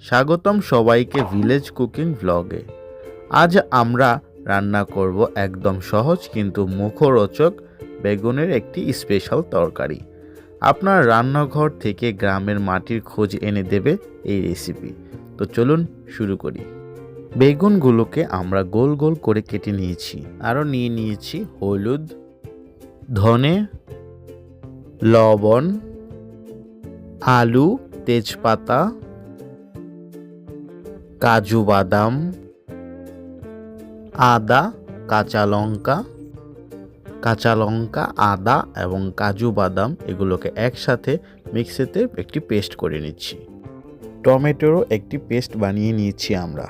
স্বাগতম সবাইকে village cooking ব্লগে। আজ আমরা রান্না করব একদম সহজ কিন্তু মুখরোচক বেগুনের একটি স্পেশাল তরকারি। আপনার রান্নাঘর থেকে গ্রামের মাটির খোঁজ এনে দেবে এই রেসিপি। তো চলুন শুরু করি। বেগুনগুলোকে আমরা গোল গোল করে কেটে নিয়েছি। আরও নিয়ে নিয়েছি হলুদ, ধনে, লবণ, আলু, তেজপাতা, কাজু বাদাম, আদা, কাঁচা লঙ্কা, আদা এবং কাজু বাদাম এগুলোকে একসাথে মিক্সিতে একটি পেস্ট করে নিচ্ছি। টমেটোরও একটি পেস্ট বানিয়ে নিয়েছি আমরা।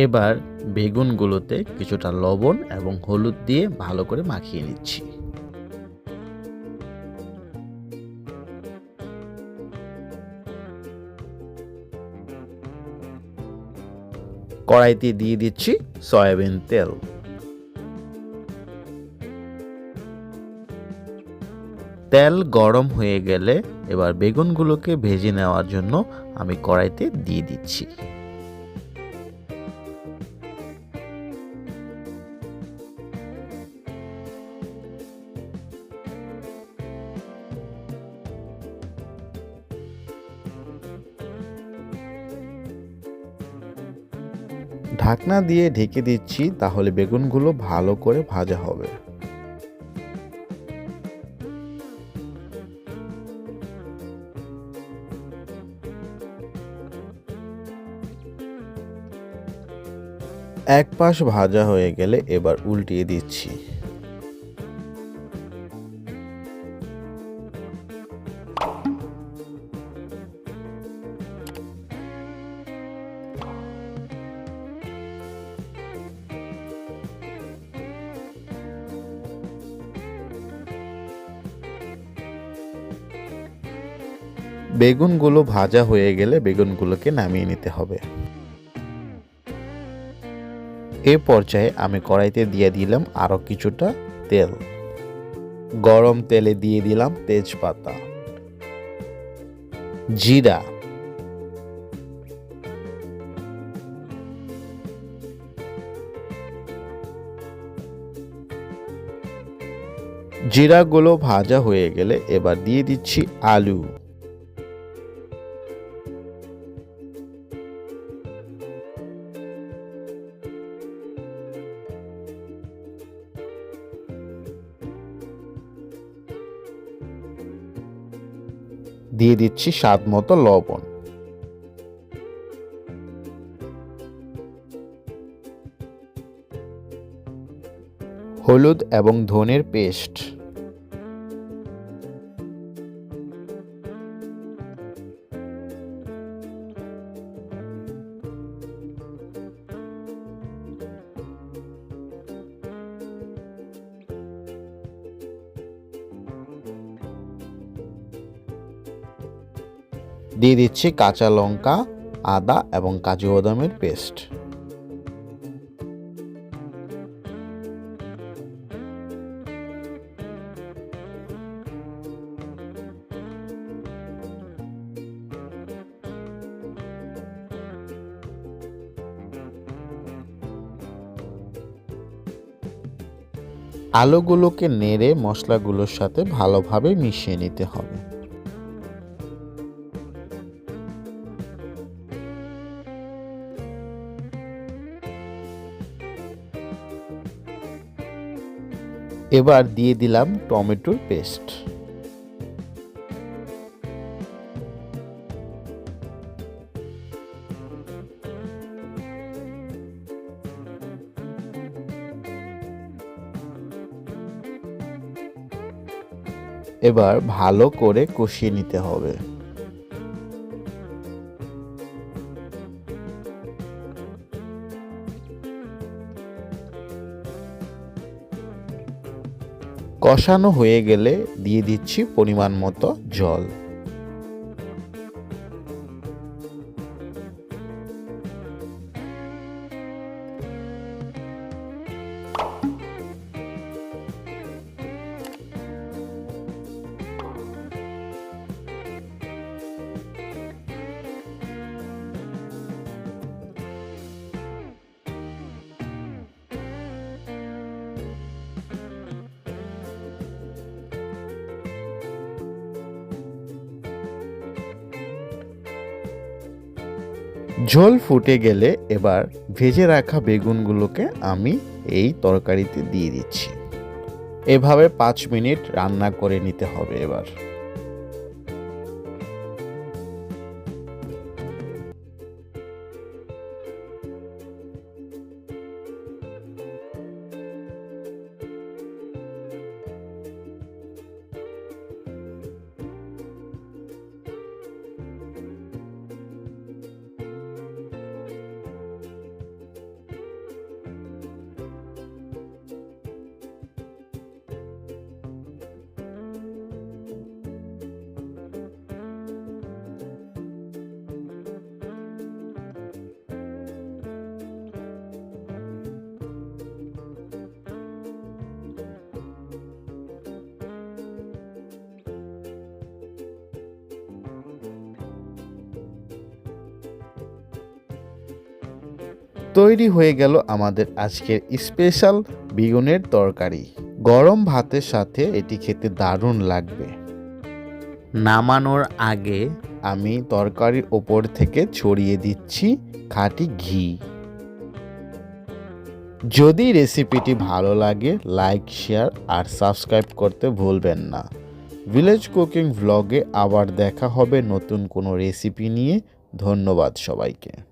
এবার বেগুনগুলোতে কিছুটা লবণ এবং হলুদ দিয়ে ভালো করে মাখিয়ে নিচ্ছি। কড়াইতে দিয়ে দিচ্ছি সয়াবিন তেল। তেল গরম হয়ে গেলে এবার বেগুনগুলোকে ভেজে নেওয়ার জন্য আমি কড়াইতে দিয়ে দিচ্ছি। ঢাকনা দিয়ে ঢেকে দিচ্ছি, তাহলে বেগুনগুলো ভালো করে ভাজা হবে। এক পাশ ভাজা হয়ে গেলে এবার উল্টিয়ে দিচ্ছি। বেগুনগুলো ভাজা হয়ে গেলে বেগুনগুলোকে নামিয়ে নিতে হবে। এ পর্যায়ে আমি কড়াইতে দিয়ে দিলাম আরো কিছুটা তেল। গরম তেলে দিয়ে দিলাম তেজপাতা, জিরা, জিরাগুলো ভাজা হয়ে গেলে এবার দিয়ে দিচ্ছি আলু। দিয়ে দিচ্ছি স্বাদ মতো লবণ। হলুদ এবং ধনের পেস্ট। দিয়ে দিচ্ছি কাঁচা লঙ্কা, আদা এবং কাজু বাদামের পেস্ট। আলুগুলোকে নেড়ে মশলাগুলোর সাথে ভালোভাবে মিশিয়ে নিতে হবে। এবার দিয়ে দিলাম টমেটোর পেস্ট। এবার ভালো করে কষিয়ে নিতে হবে। কষানো হয়ে গেলে দিয়ে দিচ্ছি পরিমাণ মতো জল। ঝোল ফুটে গেলে এবার ভেজে রাখা বেগুনগুলোকে আমি এই তরকারিতে দিয়ে দিচ্ছি। এভাবে 5 মিনিট রান্না করে নিতে হবে এবার। তৈরি হয়ে গেল আমাদের আজকের স্পেশাল বেগুনের তরকারি। গরম ভাতের সাথে এটি খেতে দারুণ লাগবে। নামানোর আগে আমি তরকারির ওপর থেকে ছড়িয়ে দিচ্ছি খাঁটি ঘি। যদি রেসিপিটি ভালো লাগে লাইক, শেয়ার আর সাবস্ক্রাইব করতে ভুলবেন না। ভিলেজ কুকিং ভ্লগে আবার দেখা হবে নতুন কোনো রেসিপি নিয়ে। ধন্যবাদ সবাইকে।